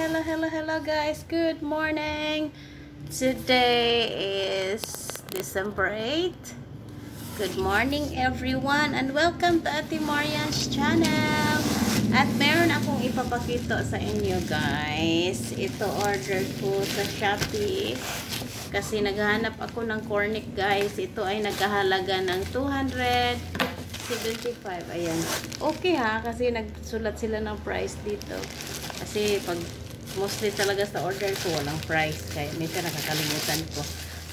Hello guys. Good morning. Today is December 8th. Good morning everyone and welcome to Ate Marian's channel. At meron akong ipapakita sa inyo guys. Ito order ko sa Shopee. Kasi naghahanap ako ng cornic guys. Ito ay nagkahalaga ng 275. Ayan. Okay ha. Kasi nagsulat sila ng price dito. Kasi pag mostly talaga sa order ko walang price. Kaya minsan nakakalimutan ko.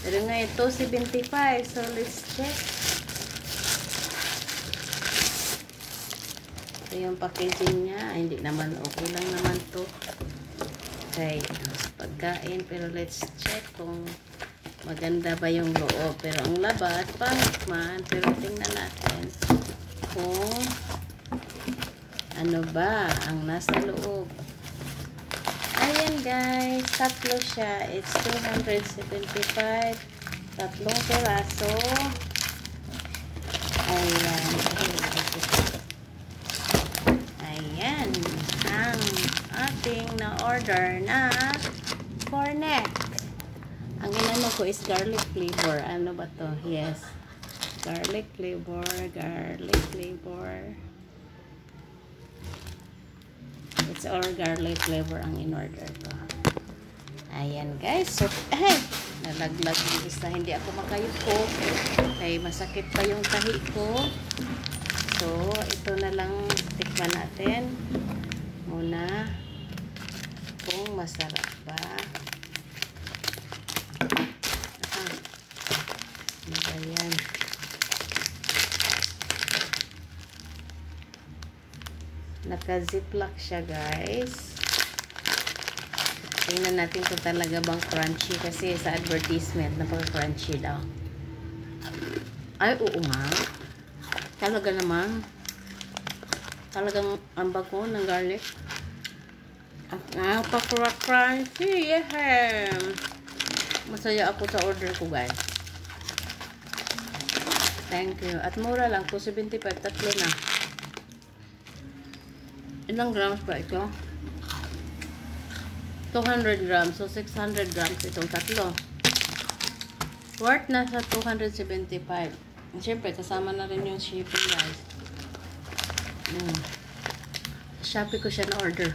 Pero nga ito 75. So let's check. Ito yung packaging niya. Ay, hindi naman. Okay lang naman to. Okay. Pagkain. Pero let's check kung maganda ba yung loob. Pero ang labas, pangit man. Pero tingnan natin kung ano ba ang nasa loob. Ayan guys. Tatlo siya. It's 275. Tatlong peraso. Ayan. Ayan. Ang ating na-order na cornet. Ang inano ko is garlic flavor. Ano ba to? Yes. Garlic flavor. Garlic flavor. It's all garlic flavor ang in-order ko. Ayan guys. So, ay! Nalaglag yung isa. Hindi ako makayuko. Kaya masakit pa yung tahi ko. So, ito na lang tikman natin. Muna. Kung masarap ba. Ayan. Naka-ziplock siya guys. Tingnan natin kung talaga bang crunchy. Kasi sa advertisement, napaka-crunchy daw. Ay, oo nga. Talaga naman. Talagang ambag ko ng garlic. Napaka-crunchy. Yeah. Masaya ako sa order ko guys. Thank you. At mura lang. 275. Tatlo na. Ilang grams ba ito? 200 grams. So, 600 grams itong tatlo. Worth na sa 275. Siyempre, kasama na rin yung shipping guys. Shopee ko siya na order.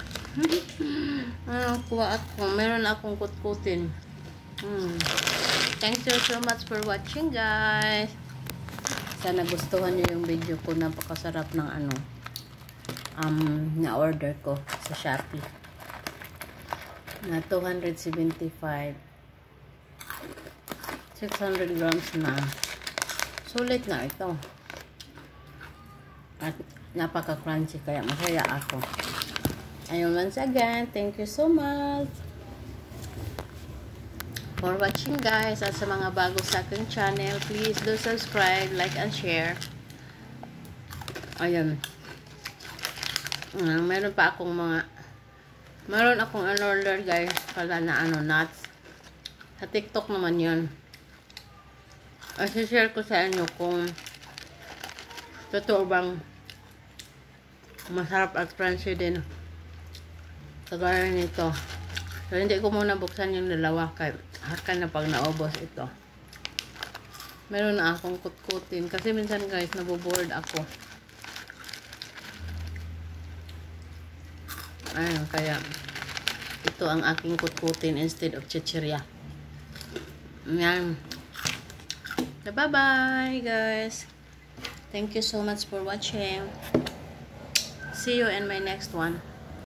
Kuha ako. Meron akong kutkutin. Thank you so much for watching guys. Sana gustuhan nyo yung video ko. Napakasarap ng na order ko sa Shopee. Na 275. 600 grams na. Sulit na ito. At napaka-crunchy kaya masaya ako. Ayun, once again, thank you so much for watching guys. At sa mga bago sa aking channel, please do subscribe, like, and share. Ayun. Meron pa akong meron akong order guys pala na nuts. Sa TikTok naman yun. I-share ko sa inyo kung totoo bang masarap at crunchy din kagaya nito. So hindi ko muna buksan yung dalawa kaya haka na pag naubos ito. Meron na akong kutkutin kasi minsan guys naboboard ako. Ayun, kaya ito ang aking kutkutin instead of chichirya. Ayan. Bye-bye, guys. Thank you so much for watching. See you in my next one.